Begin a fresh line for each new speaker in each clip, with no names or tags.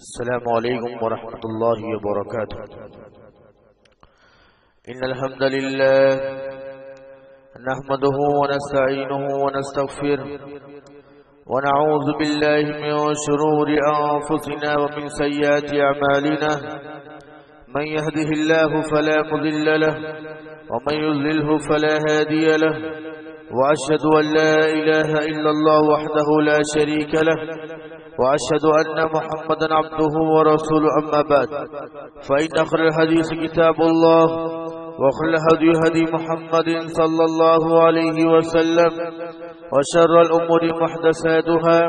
السلام عليكم ورحمة الله وبركاته. إن الحمد لله نحمده ونستعينه ونستغفره ونعوذ بالله من شرور أنفسنا ومن سيئات أعمالنا. من يهده الله فلا مضل له ومن يضلله فلا هادي له، وأشهد أن لا إله إلا الله وحده لا شريك له، وأشهد أن محمدا عبده ورسوله. أما بعد، فإن خير الحديث كتاب الله، وخير الهدي هدي محمد صلى الله عليه وسلم، وشر الأمور محدثاتها،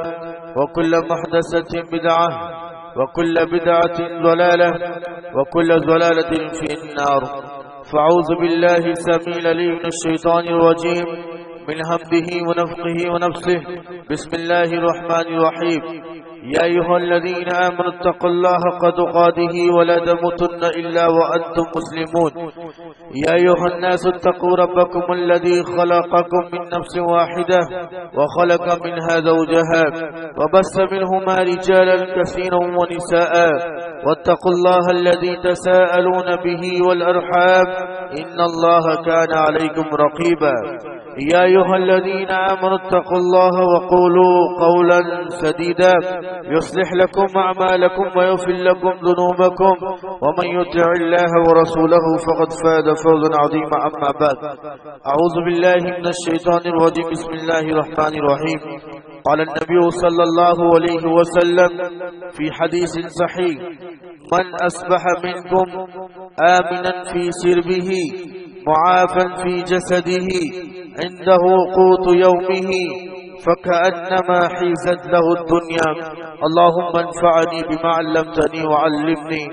وكل محدثة بدعة، وكل بدعة ضلالة، وكل ضلالة في النار. فأعوذ بالله السميع العليم من الشيطان الرجيم من همزه ونفخه ونفسه. بسم الله الرحمن الرحيم. يا أيها الذين آمنوا اتقوا الله حق تقاته ولا تموتن إلا وأنتم مسلمون. يا أيها الناس اتقوا ربكم الذي خلقكم من نفس واحدة وخلق منها زوجها وبث منهما رجالا كثيرا ونساء، واتقوا الله الذي تساءلون به والأرحام إن الله كان عليكم رقيبا. يا أيها الذين آمنوا اتقوا الله وقولوا قولا سديدا يصلح لكم أعمالكم ويغفر لكم ذنوبكم، ومن يطع الله ورسوله فقد فاز فوزا عظيما. أما بعد، أعوذ بالله من الشيطان الرجيم. بسم الله الرحمن الرحيم. قال النبي صلى الله عليه وسلم في حديث صحيح: من أصبح منكم آمنا في سربه معافا في جسده عنده قوت يومه فكأنما حيزت له الدنيا. اللهم انفعني بما علمتني وعلمني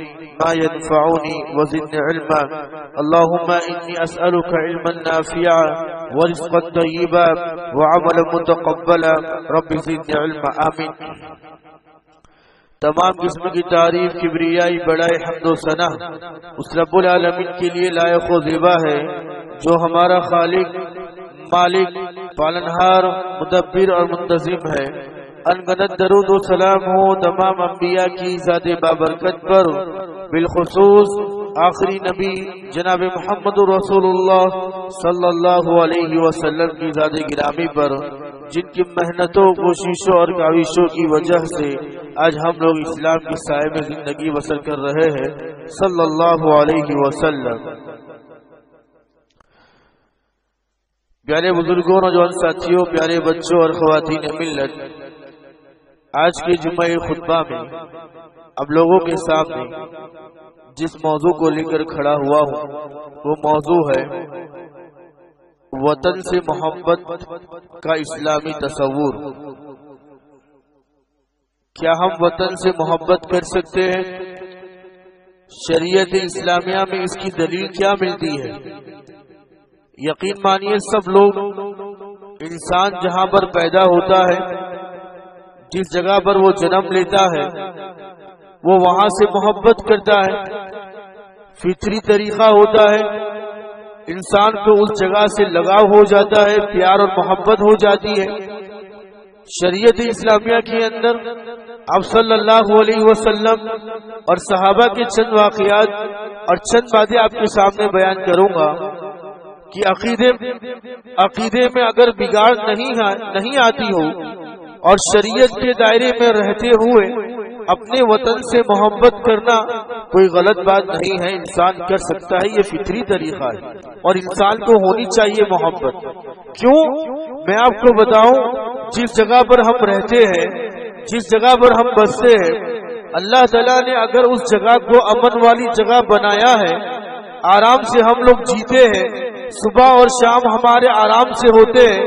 ما ينفعني وزدني علما. اللهم إني أسألك علما نافعا ورزقا طيبا وعملا متقبلا. رب زدني علما. آمین. تمام قسم کی تعریف، کبریائی، بڑائی، حمد و ثنا اس رب العالمین کے لیے لائق و زیبا ہے جو ہمارا خالق، مالک، پالنہار، مدبر اور منتظم ہے. انگنت درود و سلام ہو تمام انبیاء کی ذات بابرکت پر، بالخصوص آخری نبی جناب محمد رسول اللہ صلی اللہ علیہ وسلم کی ذات گرامی پر، جن کی محنتوں، کوششوں اور کاوشوں کی وجہ سے آج ہم لوگ اسلام کی سائے میں زندگی بسر کر رہے ہیں، صلی اللہ علیہ وسلم. پیارے بزرگوں، نوجوان ساتھیوں، پیارے بچوں اور خواتین ملت، آج کے جمعہ خطبہ میں اب لوگوں کے سامنے جس موضوع کو لے کر کھڑا ہوا ہوں وہ موضوع ہے وطن سے محبت کا اسلامی تصور. کیا ہم وطن سے محبت کر سکتے ہیں؟ شریعت اسلامیہ میں اس کی دلیل کیا ملتی ہے؟ یقین مانیے سب لوگ، انسان جہاں پر پیدا ہوتا ہے، جس جگہ پر وہ جنم لیتا ہے، وہ وہاں سے محبت کرتا ہے. فطری طریقہ ہوتا ہے، انسان کو اس جگہ سے لگاؤ ہو جاتا ہے، پیار اور محبت ہو جاتی ہے. شریعت اسلامیہ کے اندر آپ صلی اللہ علیہ وسلم اور صحابہ کے چند واقعات اور چند باتیں آپ کے سامنے بیان کروں گا کہ عقیدے میں اگر بگاڑ نہیں آتی ہو اور شریعت کے دائرے میں رہتے ہوئے اپنے وطن سے محبت کرنا کوئی غلط بات نہیں ہے، انسان کر سکتا ہے. یہ فطری طریقہ ہے اور انسان کو ہونی چاہیے محبت. کیوں؟ میں آپ کو بتاؤں، جس جگہ پر ہم رہتے ہیں، جس جگہ پر ہم بستے ہیں، اللہ تعالیٰ نے اگر اس جگہ کو امن والی جگہ بنایا ہے، آرام سے ہم لوگ جیتے ہیں، صبح اور شام ہمارے آرام سے ہوتے ہیں،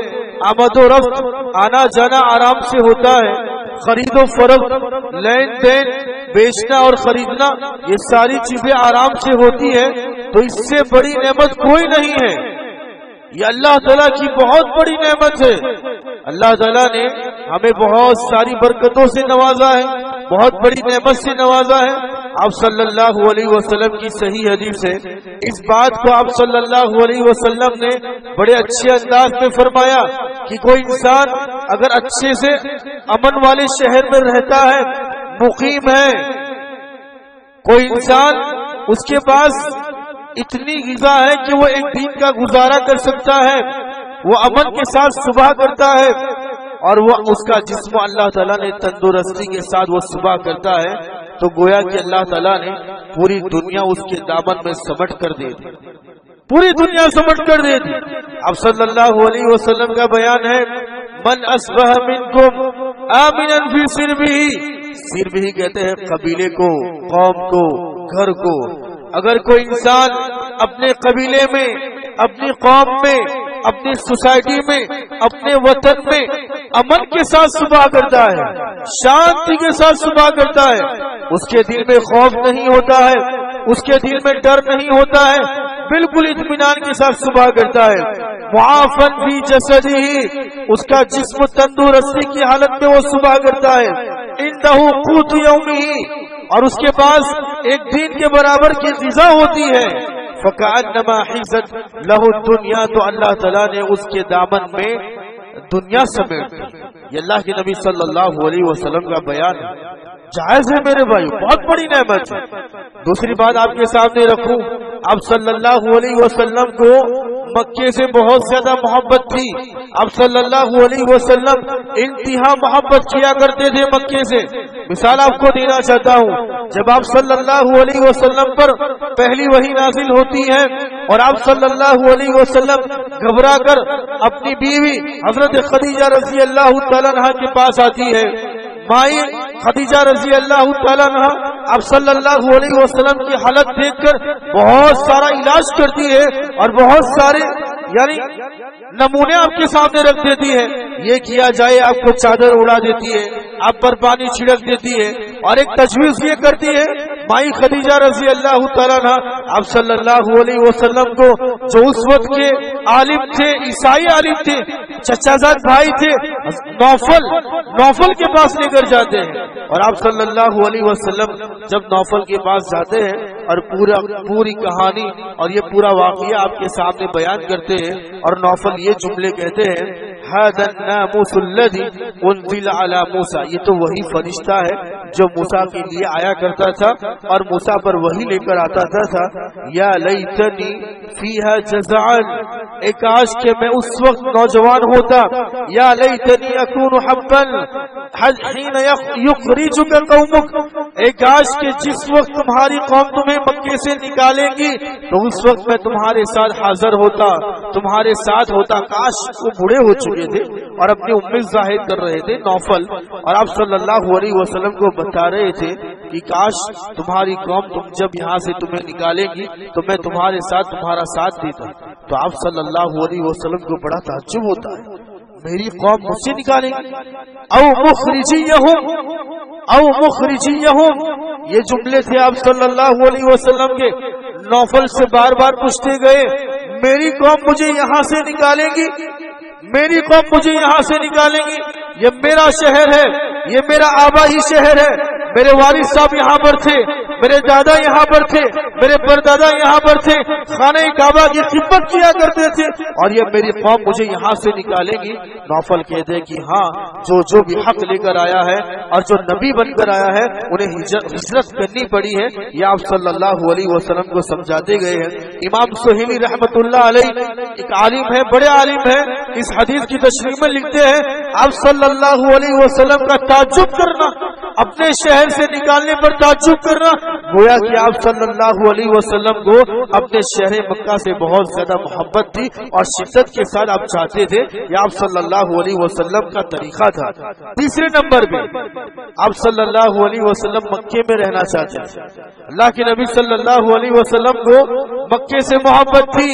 آمد و رفت، آنا جانا آرام سے ہوتا ہے، خرید و فروخت، لین دین، بیچنا اور خریدنا، یہ ساری چیزیں آرام سے ہوتی ہیں، تو اس سے بڑی نعمت کوئی نہیں ہے. یہ اللہ تعالیٰ کی بہت بڑی نعمت ہے. اللہ تعالیٰ نے ہمیں بہت ساری برکتوں سے نوازا ہے، بہت بڑی نعمت سے نوازا ہے. آپ صلی اللہ علیہ وسلم کی صحیح حدیث ہے، اس بات کو آپ صلی اللہ علیہ وسلم نے بڑے اچھے انداز میں فرمایا کہ کوئی انسان اگر اچھے سے امن والے شہر میں رہتا ہے، مقیم ہے. کوئی انسان اس کے پاس اتنی غذا ہے کہ وہ ایک دن کا گزارا کر سکتا ہے، وہ امن کے ساتھ صبح کرتا ہے، اور وہ اس کا جسم اللہ تعالیٰ نے تندرستی کے ساتھ وہ صبح کرتا ہے، تو گویا کہ اللہ تعالیٰ نے پوری دنیا اس کے دامن میں سمٹ کر دے دی، پوری دنیا سمٹ کر دے دی. اب صلی اللہ علیہ وسلم کا بیان ہے من اصبح منکم آمنا فی سربہ، سربہ کہتے ہیں قبیلے کو، قوم کو، گھر کو. اگر کوئی انسان اپنے قبیلے میں، اپنی قوم میں، اپنی سوسائٹی میں، اپنے وطن میں امن کے ساتھ صبح کرتا ہے، شانتی کے ساتھ صبح کرتا ہے، اس کے دل میں خوف نہیں ہوتا ہے، اس کے دل میں ڈر نہیں ہوتا ہے، بالکل اطمینان کے ساتھ صبح کرتا ہے، معافن فی جسدہ، اس کا جسم تندرستی کی حالت میں وہ صبح کرتا ہے، عنده قوت یومہ، اور اس کے پاس ایک دن کے برابر کی غذا ہوتی ہے، فکأنما حیزت لہ الدنیا، تو اللہ تعالیٰ نے اس کے دامن میں دنیا سمیٹ دی. یہ اللہ کے نبی صلی اللہ علیہ وسلم کا بیان ہے. جائز ہے میرے بھائی، بہت بڑی نعمت ہے. دوسری بات آپ کے سامنے رکھوں، آپ صلی اللہ علیہ وسلم کو مکے سے بہت زیادہ محبت تھی. آپ صلی اللہ علیہ وسلم انتہا محبت کیا کرتے تھے مکے سے. مثال آپ کو دینا چاہتا ہوں، جب آپ صلی اللہ علیہ وسلم پر پہلی وحی نازل ہوتی ہے اور آپ صلی اللہ علیہ وسلم گھبرا کر اپنی بیوی حضرت خدیجہ رضی اللہ تعالیٰ عنہا کے پاس آتی ہے. مائی خدیجہ رضی اللہ تعالیٰ عنہ آپ صلی اللہ علیہ وسلم کی حالت دیکھ کر بہت سارا علاج کرتی ہے اور بہت سارے یعنی نمونے آپ کے سامنے رکھ دیتی ہے. یہ کیا جائے، آپ کو چادر اڑا دیتی ہے، آپ پر پانی چھڑک دیتی ہے، اور ایک تجویز یہ کرتی ہے مائی خدیجہ رضی اللہ تعالیٰ عنہ آپ صلی اللہ علیہ وسلم کو، جو اس وقت کے عالم تھے، عیسائی عالم تھے، چچا زاد بھائی تھے، نوفل کے پاس لے کر جاتے ہیں. اور آپ صلی اللہ علیہ وسلم جب نوفل کے پاس جاتے ہیں اور پوری کہانی اور یہ پورا واقعہ آپ کے سامنے بیان کرتے ہیں، اور نوفل یہ جملے کہتے ہیں هذا الناموس الذي انزل على موسى، یہ تو وہی فرشتہ ہے جو موسیٰ کے لیے آیا کرتا تھا اور موسیٰ پر وہی لے کر آتا تھا. یا لیتنی فیہا جزعا، ایک کاش کہ میں اس وقت نوجوان ہوتا. یا لیتنی اکون حبا حین یخرجک قومک، ایک کاش کہ جس وقت تمہاری قوم تمہیں مکے سے نکالے گی تو اس وقت میں تمہارے ساتھ حاضر ہوتا، تمہارے ساتھ ہوتا. کاش وہ بوڑھے ہو چکے تھے اور اپنی امید ظاہر کر رہے تھے نوفل، اور آپ صلی اللہ علیہ وسلم کو بتا رہے تھے کہ کاش تمہاری قوم تم جب یہاں سے تمہیں نکالے گی تو میں تمہارے ساتھ تمہارا ساتھ دیتا. تو آپ صلی اللہ علیہ وسلم کو بڑا تعجب ہوتا ہے، میری قوم مجھ سے نکالے گی. او مخرجیہم، یہ جملے تھے آپ صلی اللہ علیہ وسلم کے. نوفل سے بار بار پوچھتے گئے میری قوم مجھے یہاں سے نکالے گی، میری قوم مجھے یہاں سے نکالے گی، یہ میرا شہر ہے، یہ میرا آبائی شہر ہے، میرے والد صاحب یہاں پر تھے، میرے دادا یہاں پر تھے، میرے پردادا یہاں پر تھے، خانہ کعبہ کی خدمت کیا کرتے تھے، اور یہ میری قوم مجھے یہاں سے نکالے گی. نوفل کہتے کہ ہاں، جو بھی حق لے کر آیا ہے اور جو نبی بن کر آیا ہے انہیں ہجرت کرنی پڑی ہے. یہ آپ صلی اللہ علیہ وسلم کو سمجھاتے گئے ہیں. امام سہیلی رحمت اللہ علیہ ایک عالم ہے، بڑے عالم ہے، اس حدیث کی تشریح میں لکھتے ہیں آپ صلی اللہ علیہ وسلم کا تعجب کرنا، اپنے شہر سے نکالنے پر تعجب کرنا، گویا کہ آپ صلی اللہ علیہ وسلم کو اپنے شہر مکہ سے بہت زیادہ محبت تھی اور شدت کے ساتھ آپ چاہتے تھے. یہ آپ صلی اللہ علیہ وسلم کا طریقہ تھا. تیسرے نمبر پہ آپ صلی اللہ علیہ وسلم مکے میں رہنا چاہتے تھے. اللہ کے نبی صلی اللہ علیہ وسلم کو مکے سے محبت تھی.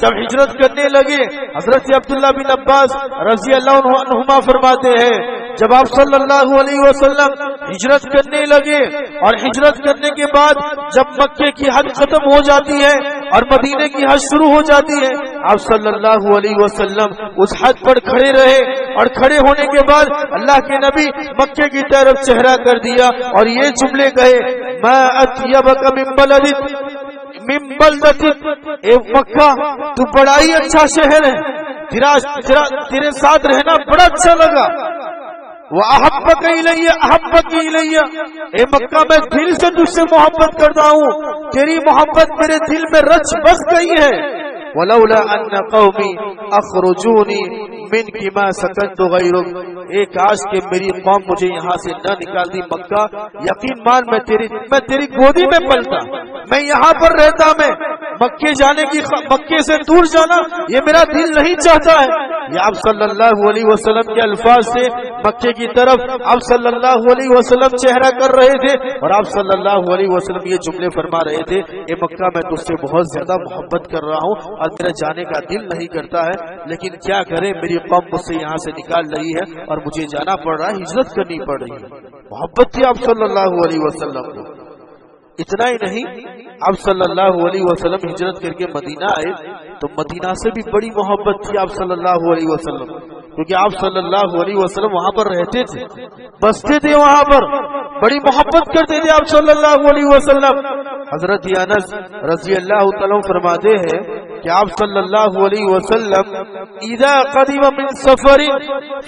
جب ہجرت کرنے لگے حضرت عبداللہ بن عباس رضی اللہ عنہما فرماتے ہیں جب آپ صلی اللہ علیہ وسلم ہجرت کرنے لگے اور ہجرت کرنے کے بعد جب مکے کی حد ختم ہو جاتی ہے اور مدینے کی حد شروع ہو جاتی ہے، آپ صلی اللہ علیہ وسلم اس حد پر کھڑے رہے اور کھڑے ہونے کے بعد اللہ کے نبی مکے کی طرف چہرہ کر دیا اور یہ جملے کہے ما اطیبک من بلدتک، اے مکہ تو بڑا ہی اچھا شہر ہے، تیرے ساتھ رہنا بڑا اچھا لگا. وَأَحَبَّكَ إِلَيَّ أَحَبَّكِ إِلَيَّ، اے مکہ میں دل سے تجھ سے محبت کرتا ہوں، تیری محبت میرے دل میں رچ بس گئی ہے۔ وَلَوْلَا أَنَّ قَوْمِي أَخْرَجُونِي مِنْكِ مَا سَكَنْتُ غَيْرُكَ، ایک کاش کہ میری قوم مجھے یہاں سے نہ نکالتی مکہ، یقین مان میں تیری گودی میں پلتا، میں یہاں پر رہتا، میں مکے جانے کی مکے سے دور جانا یہ میرا دل نہیں چاہتا ہے۔ یہ آپ صلی اللہ علیہ وسلم کے الفاظ سے مکے کی طرف آپ صلی اللہ علیہ وسلم چہرہ کر رہے تھے، اور آپ صلی اللہ علیہ وسلم یہ جملے فرما رہے تھے، اے مکہ میں تجھ سے بہت زیادہ محبت کر رہا ہوں اور میرا جانے کا دل نہیں کرتا ہے، لیکن کیا کرے میری قوم مجھ سے یہاں سے نکال رہی ہے اور مجھے جانا پڑ رہا ہے، ہجرت کرنی پڑ رہی ہے۔ محبت تھی آپ صلی اللہ علیہ وسلم کو۔ اتنا ہی نہیں، آپ صلی اللہ علیہ وسلم ہجرت کر کے مدینہ آئے تو مدینہ سے بھی بڑی محبت تھی آپ صلی اللہ علیہ وسلم، کیونکہ آپ صلی اللہ علیہ وسلم وہاں پر رہتے تھے، بستے تھے وہاں پر، بڑی محبت کرتے تھے آپ صلی اللہ علیہ وسلم۔ حضرت انس رضی اللہ تعالیٰ فرماتے ہیں کہ آپ صلی اللہ علیہ وسلم اذا قدم من سفر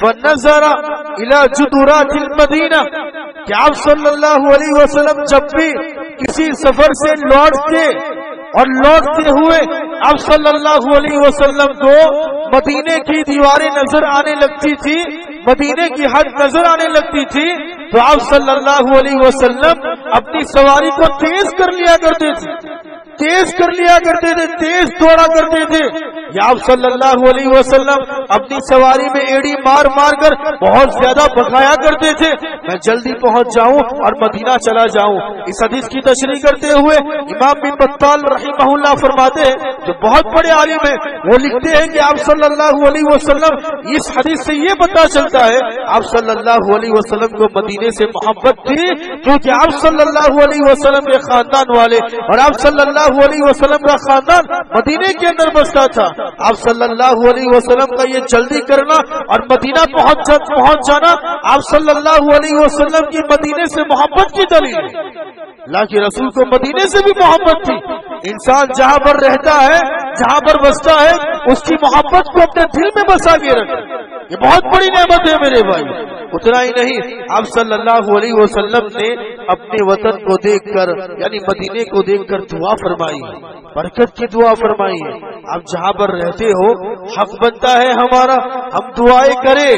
فنظر الى جدرات المدینہ، کہ آپ صلی اللہ علیہ وسلم جب بھی کسی سفر سے لوٹتے اور لوٹتے ہوئے آپ صلی اللہ علیہ وسلم کو مدینے کی دیواریں نظر آنے لگتی تھی، مدینے کی حد نظر آنے لگتی تھی، تو آپ صلی اللہ علیہ وسلم اپنی سواری کو تیز کر لیا کرتے تھے، تیز کر لیا کرتے تھے، تیز دوڑا کرتے تھے۔ یا آپ صلی اللہ علیہ وسلم اپنی سواری میں ایڑی مار مار کر بہت زیادہ بھگایا کرتے تھے، میں جلدی پہنچ جاؤں اور مدینہ چلا جاؤں۔ اس حدیث کی تشریح کرتے ہوئے امام بن بطال رحمہ اللہ فرماتے ہیں، جو بہت بڑے عالم ہیں، وہ لکھتے ہیں کہ آپ صلی اللہ علیہ وسلم اس حدیث سے یہ پتہ چلتا ہے آپ صلی اللہ علیہ وسلم کو مدینے سے محبت تھی، کیونکہ آپ صلی اللہ علیہ وسلم کے خاندان والے اور آپ صلی اللہ علیہ وسلم کا خاندان مدینے کے اندر بستا تھا۔ آپ صلی اللہ علیہ وسلم کا یہ جلدی کرنا اور مدینہ پہنچ جانا آپ صلی اللہ علیہ وسلم کی مدینے سے محبت کی دلیل ہے۔ اللہ کے رسول کو مدینے سے بھی محبت تھی۔ انسان جہاں پر رہتا ہے، جہاں پر بستا ہے، اس کی محبت کو اپنے دل میں بسا کے رکھے، یہ بہت بڑی نعمت ہے میرے بھائی۔ اتنا ہی نہیں، آپ صلی اللہ علیہ وسلم نے اپنے وطن کو دیکھ کر یعنی مدینے کو دیکھ کر دعا فرمائی، برکت کی دعا فرمائی ہے۔ آپ جہاں پر رہتے ہو، حق بنتا ہے ہمارا ہم دعائیں کریں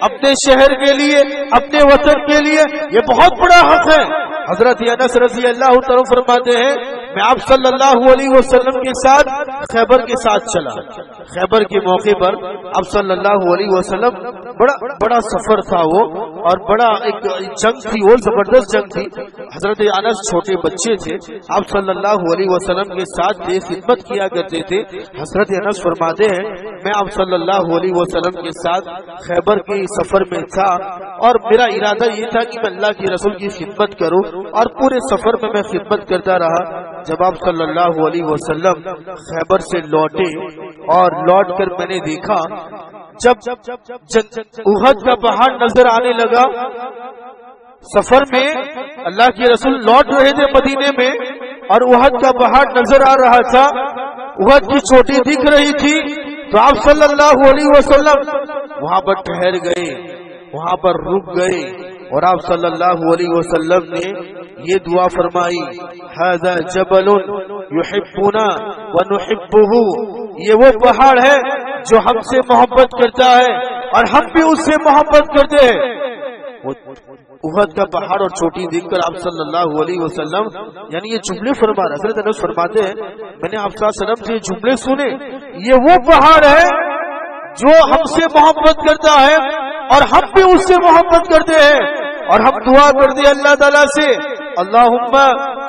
اپنے شہر کے لیے، اپنے وطن کے لیے، یہ بہت بڑا حق ہے۔ حضرت انس رضی اللہ تعالیٰ فرماتے ہیں، میں آپ صلی اللہ علیہ وسلم کے ساتھ خیبر کے ساتھ چلا۔ خیبر کے موقع پر آپ صلی اللہ علیہ وسلم بڑا سفر تھا وہ، اور بڑا ایک جنگ تھی وہ، زبردست جنگ تھی۔ حضرت انس چھوٹے بچے تھے، آپ صلی اللہ علیہ وسلم کے ساتھ خدمت کیا کرتے تھے۔ حضرت انس فرماتے ہیں، میں آپ صلی اللہ علیہ وسلم کے ساتھ خیبر کے سفر میں تھا، اور میرا ارادہ یہ تھا کہ میں اللہ کے رسول کی خدمت کروں، اور پورے سفر میں خدمت کرتا رہا۔ جب آپ صلی اللہ علیہ وسلم خیبر سے لوٹے اور لوٹ کر میں نے دیکھا جب احد کا پہاڑ نظر آنے لگا، سفر میں اللہ کے رسول لوٹ رہے تھے مدینے میں اور احد کا پہاڑ نظر آ رہا تھا، احد کی چوٹی دکھ رہی تھی، تو آپ صلی اللہ علیہ وسلم وہاں پر ٹھہر گئے، وہاں پر رک گئے، اور آپ صلی اللہ علیہ وسلم نے یہ دعا فرمائی، ھذا جبل یحبنا ونحبہ، یہ وہ پہاڑ ہے جو ہم سے محبت کرتا ہے اور ہم بھی اس سے محبت کرتے ہیں۔ احد کا پہاڑ اور چوٹی دیکھ کر آپ صلی اللہ علیہ وسلم یعنی یہ جملے فرما رہے، حضرت انس فرماتے ہیں میں نے آپ صلی اللہ علیہ وسلم سے یہ جملے سنے، یہ وہ پہاڑ ہے جو ہم سے محبت کرتا ہے اور ہم بھی اس سے محبت کرتے ہیں، اور ہم دعا کرتے ہیں اللہ تعالیٰ سے، اللہم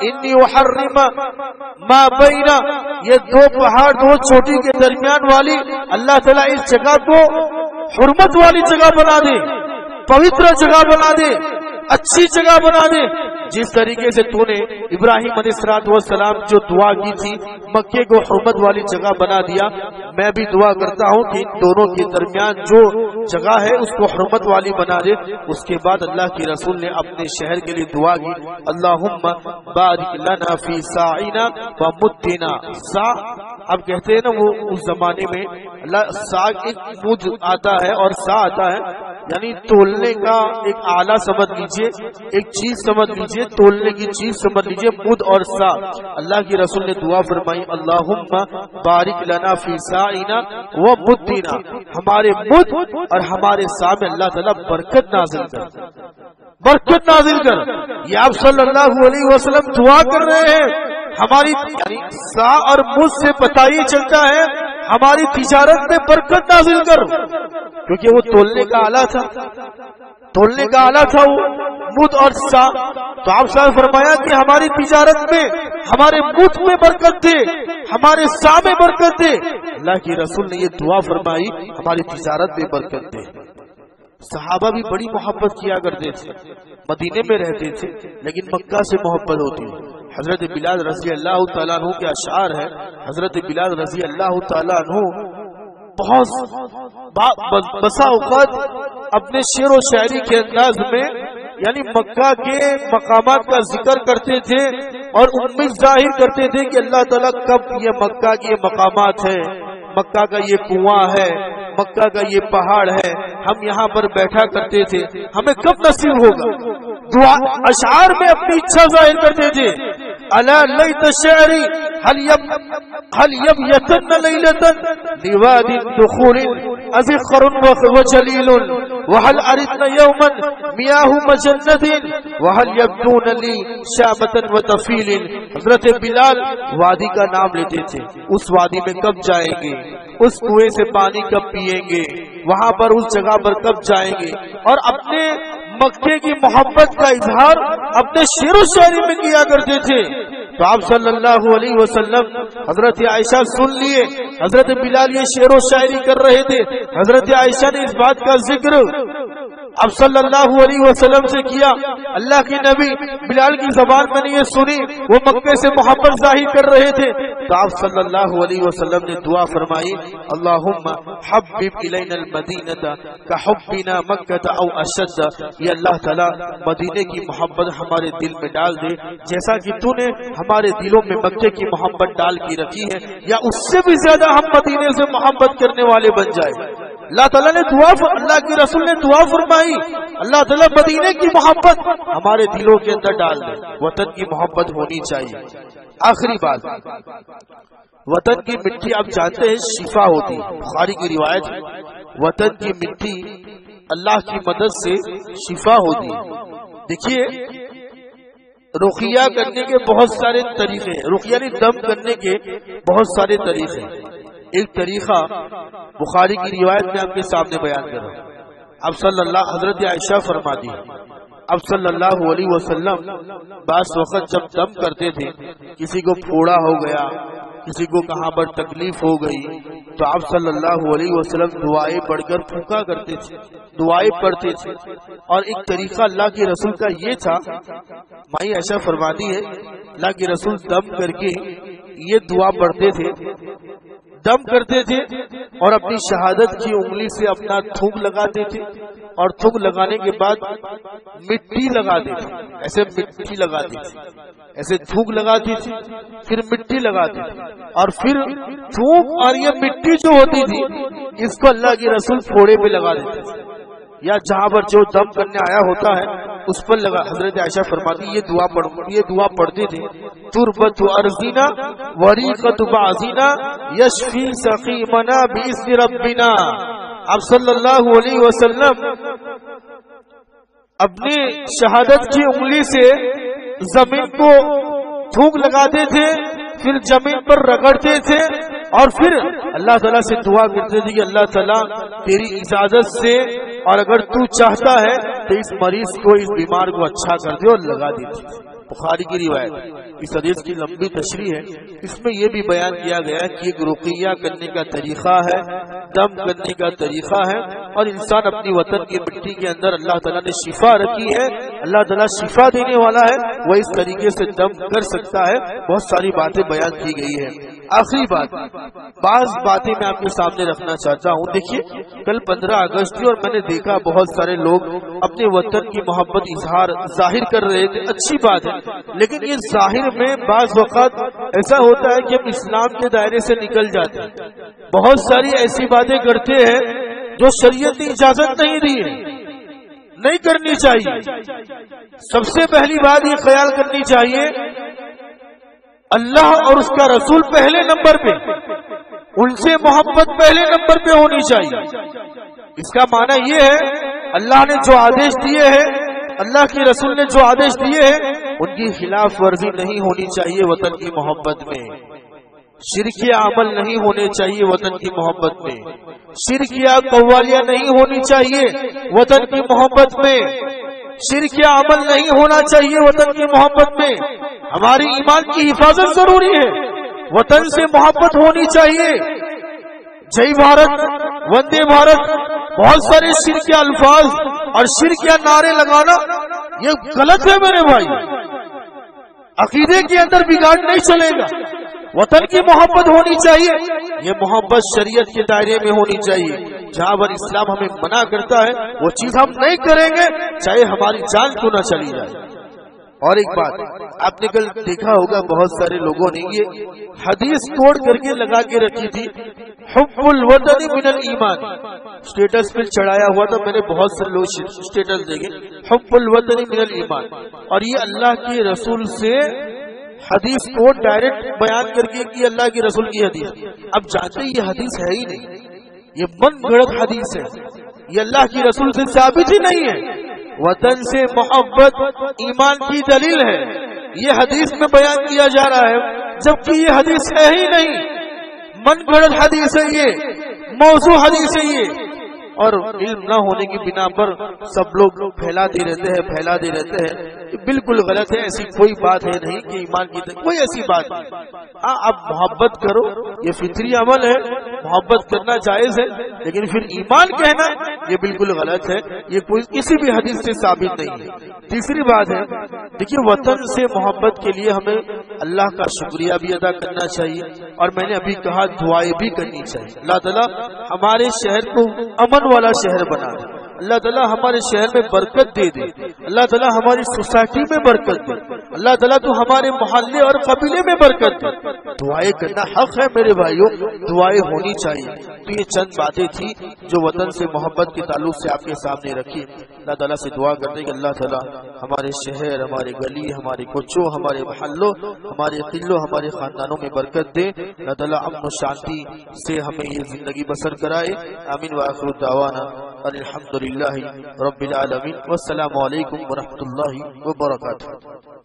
انی احرم ما بین، یہ دو پہاڑ دو چوٹی کے درمیان والی اللہ تعالیٰ اس جگہ کو حرمت والی جگہ بنا دے، پوتر جگہ بنا دے، اچھی جگہ بنا دے، جس طریقے سے تو نے ابراہیم علیہ السلام جو دعا کی تھی مکے کو حرمت والی جگہ بنا دیا، میں بھی دعا کرتا ہوں کہ ان دونوں کے درمیان جو جگہ ہے اس کو حرمت والی بنا دے۔ اس کے بعد اللہ کے رسول نے اپنے شہر کے لیے دعا کی، اللہم بارک لنا فی ساعنا ومدنا۔ سا اب کہتے ہیں نا وہ اس زمانے میں اللہ سا ایک مد آتا ہے اور سا آتا ہے، یعنی تولنے کا ایک آلہ سمجھ لیجئے، ایک چیز سمجھ لیجئے، تولنے کی چیز سمجھ لیجئے، مد اور سا۔ اللہ کی رسول نے دعا فرمائی اللہم بارک لنا فی ساعنا و مدنا، ہمارے مد اور ہمارے سا میں اللہ تعالیٰ برکت نازل کر، برکت نازل کر۔ یہ آپ صلی اللہ علیہ وسلم دعا کر رہے ہیں ہماری یعنی سا اور مد سے پتہ ہی چلتا ہے ہماری تجارت میں برکت نازل کر، کیونکہ وہ تولنے کا آلہ تھا، تولنے کا آلہ تھا وہ مد اور سا۔ تو آپ صاحب فرمایا کہ ہماری تجارت میں ہمارے مد میں برکت دے، ہمارے سا میں برکت دے۔ اللہ کی رسول نے یہ دعا فرمائی ہماری تجارت میں برکت دے۔ صحابہ بھی بڑی محبت کیا کرتے تھے، مدینے میں رہتے تھے لیکن مکہ سے محبت ہوتی ہے۔ حضرت بلال رضی اللہ تعالیٰ عنہ کے اشعار ہیں، حضرت بلال رضی اللہ تعالیٰ عنہ بہت بسا اوقات اپنے شعر و شاعری کے انداز میں یعنی مکہ کے مقامات کا ذکر کرتے تھے اور امید ظاہر کرتے تھے کہ اللہ تعالیٰ کب یہ مکہ کے مقامات ہے، مکہ کا یہ کنواں ہے، مکہ کا یہ پہاڑ ہے، ہم یہاں پر بیٹھا کرتے تھے، ہمیں کب نصیب ہوگا۔ دعا اشعار میں اپنی اچھا ظاہر کرتے تھے، الا لیت شعری هل يبيتن ليلة لواد دخول أزخر وجليل وهل أردن يوما مياه مجنة وهل يبدون لي شامة وتفيل۔ حضرت بلال وادی کا نام لیتے تھے، اس وادی میں کب جائیں گے، اس کنویں سے پانی کب پیئیں گے، وہاں پر اس جگہ پر کب جائیں گے، اور اپنے مکے کی محبت کا اظہار اپنے شعر و شاعری میں کیا کرتے تھے۔ تو آپ صلی اللہ علیہ وسلم حضرت عائشہ سن لیے حضرت بلال یہ شعر و شاعری کر رہے تھے، حضرت عائشہ نے اس بات کا ذکر اب صلی اللہ علیہ وسلم سے کیا۔ اللہ کے نبی بلال کی زبان میں نے یہ سنی، وہ مکے سے محبت ظاہر کر رہے تھے، تو آپ صلی اللہ علیہ وسلم نے دعا فرمائی اللہم حبب الینا المدینہ کحبنا مکہ او اشد۔ یہ اللہ تعالیٰ مدینے کی محبت ہمارے دل میں ڈال دے جیسا کہ تو نے ہمارے دلوں میں مکے کی محبت ڈال کی رکھی ہے، یا اس سے بھی زیادہ ہم مدینے سے محبت کرنے والے بن جائے۔ اللہ تعالیٰ نے دعا اللہ کے رسول نے دعا فرمائی اللہ تعالیٰ مدینے کی محبت ہمارے دلوں کے اندر ڈال دے۔ وطن کی محبت ہونی چاہیے۔ آخری بات، وطن کی مٹی آپ جانتے ہیں شفا ہوتی ہے، بخاری کی روایت، وطن کی مٹی اللہ کی مدد سے شفا ہوتی ہے۔ دیکھیے رقیہ کرنے کے بہت سارے طریقے، رقیہ یعنی دم کرنے کے بہت سارے طریقے۔ ایک طریقہ بخاری کی روایت میں آپ کے سامنے بیان کر رہا ہوں۔ اب صلی اللہ حضرت عائشہ فرماتی ہے اب صلی اللہ علیہ وسلم بعض وقت جب دم کرتے تھے، کسی کو پھوڑا ہو گیا، کسی کو کہاں پر تکلیف ہو گئی، تو آپ صلی اللہ علیہ وسلم دعائیں پڑھ کر پھونکا کرتے تھے، دعائیں پڑھتے تھے۔ اور ایک طریقہ اللہ کے رسول کا یہ تھا، مائی عائشہ فرماتی ہے اللہ کے رسول دم کر کے یہ دعا پڑھتے تھے، دم کرتے تھے اور اپنی شہادت کی انگلی سے اپنا تھوک لگاتے تھے، اور تھوک لگانے کے بعد مٹی لگاتے تھے، ایسے مٹی لگاتے تھے، ایسے تھوک لگاتی تھی، پھر مٹی لگاتے تھے، اور پھر تھوک اور یہ مٹی جو ہوتی تھی اس کو اللہ کے رسول پھوڑے پہ لگا دیتے تھے، یا جہاں پر جو دم کرنے آیا ہوتا ہے اس پر لگا۔ حضرت عائشہ فرماتی یہ دعا پڑھتے تھے، تربت ارضنا وریقت بعضنا یشفی سقیمنا باذن ربنا۔ اب صلی اللہ علیہ وسلم اپنی شہادت کی انگلی سے زمین کو تھوک لگاتے تھے، پھر زمین پر رگڑتے تھے، اور پھر اللہ تعالیٰ سے دعا کرتے تھے کہ اللہ تعالیٰ تیری اجازت سے اور اگر تو چاہتا ہے تو اس مریض کو، اس بیمار کو اچھا کر دے، اور لگا دیتے۔ بخاری کی روایت، اس حدیث کی لمبی تشریح ہے، اس میں یہ بھی بیان کیا گیا کہ ایک رقیہ کرنے کا طریقہ ہے، دم کرنے کا طریقہ ہے، اور انسان اپنی وطن کی مٹی کے اندر اللہ تعالیٰ نے شفا رکھی ہے، اللہ تعالیٰ شفا دینے والا ہے، وہ اس طریقے سے دم کر سکتا ہے۔ بہت ساری باتیں بیان کی گئی ہے۔ آخری بات، بعض باتیں میں آپ کے سامنے رکھنا چاہتا ہوں۔ دیکھیے کل 15 اگست تھی اور میں نے دیکھا بہت سارے لوگ اپنے وطن کی محبت ظاہر کر رہے تھے، اچھی بات ہے، لیکن یہ ظاہر میں بعض وقت ایسا ہوتا ہے کہ ہم اسلام کے دائرے سے نکل جاتے ہیں، بہت ساری ایسی باتیں کرتے ہیں جو شریعت نے اجازت نہیں دی ہے۔ نہیں کرنی چاہیے. سب سے پہلی بات یہ خیال کرنی چاہیے اللہ اور اس کا رسول پہلے نمبر پہ، ان سے محبت پہلے نمبر پہ ہونی چاہیے. اس کا معنی یہ ہے اللہ نے جو آدیش دیے ہیں، اللہ کے رسول نے جو آدیش دیے ہیں، ان کی خلاف ورزی نہیں ہونی چاہیے. وطن کی محبت میں شرکیہ عمل نہیں ہونے چاہیے. وطن کی محبت میں شرکیہ قوالیاں نہیں ہونی چاہیے. وطن کی محبت میں شرکیہ عمل نہیں ہونا چاہیے. وطن کی محبت میں ہماری ایمان کی حفاظت ضروری ہے. وطن سے محبت ہونی چاہیے. جے بھارت، وندے بھارت، بہت سارے شرکیہ الفاظ اور شرکیہ نعرے لگانا یہ غلط ہے میرے بھائی. عقیدے کے اندر بگاڑ نہیں چلے گا. وطن کی محبت ہونی چاہیے. یہ محبت شریعت کے دائرے میں ہونی چاہیے. جہاں پر اسلام ہمیں منع کرتا ہے وہ چیز ہم نہیں کریں گے، چاہے ہماری جان کیوں نہ چلی جائے. اور ایک بات آپ نے کل دیکھا ہوگا، بہت سارے لوگوں نے یہ حدیث توڑ کر کے لگا کے رکھی تھی، حب الوطن من الایمان. اسٹیٹس پہ چڑھایا ہوا تھا، میں نے بہت سارے لوگ اسٹیٹس دیکھے، حب الوطن من الایمان. اور یہ اللہ کے رسول سے حدیث کو ڈائریکٹ بیان کر کے کہ اللہ کے رسول کی حدیث. اب جانتے یہ حدیث ہے ہی نہیں، یہ من گھڑت حدیث ہے، یہ اللہ کی رسول سے ثابت ہی نہیں ہے. وطن سے محبت ایمان کی دلیل ہے، یہ حدیث میں بیان کیا جا رہا ہے، جبکہ یہ حدیث ہے ہی نہیں. من گھڑت حدیث ہے، یہ موضوع حدیث ہے یہ. اور علم نہ ہونے کی بنا پر سب لوگ پھیلاتے رہتے ہیں. یہ بالکل غلط ہے. ایسی کوئی بات ہے نہیں کہ ایمان کی کوئی ایسی بات نہیں. اب محبت کرو، یہ فطری عمل ہے، محبت کرنا جائز ہے، لیکن پھر ایمان کہنا یہ بالکل غلط ہے. یہ کوئی کسی بھی حدیث سے ثابت نہیں ہے. تیسری بات ہے، دیکھیے وطن سے محبت کے لیے ہمیں اللہ کا شکریہ بھی ادا کرنا چاہیے، اور میں نے ابھی کہا دعائیں بھی کرنی چاہیے. اللہ تعالیٰ ہمارے شہر کو امن والا شہر بنا دے. اللہ تعالیٰ ہمارے شہر میں برکت دے دے. اللہ تعالیٰ ہماری سوسائٹی میں برکت دے. اللہ تعالیٰ تو ہمارے محلے اور قبیلے میں برکت دے. دعائیں کرنا حق ہے میرے بھائیوں، دعائیں ہونی چاہیے. تو یہ چند باتیں تھی جو وطن سے محبت کے تعلق سے آپ کے سامنے رکھی. اللہ تعالیٰ سے دعا کرتے کہ اللہ تعالیٰ ہمارے شہر، ہمارے گلی، ہمارے کوچوں، ہمارے محلوں، ہمارے قلوں، ہمارے خاندانوں میں برکت دے. اللہ تعالیٰ امن و شانتی سے ہمیں یہ زندگی بسر کرائے. آمین. وآخر دعوانا الحمدللہ رب العالمین. والسلام علیکم ورحمۃ اللہ وبرکاتہ.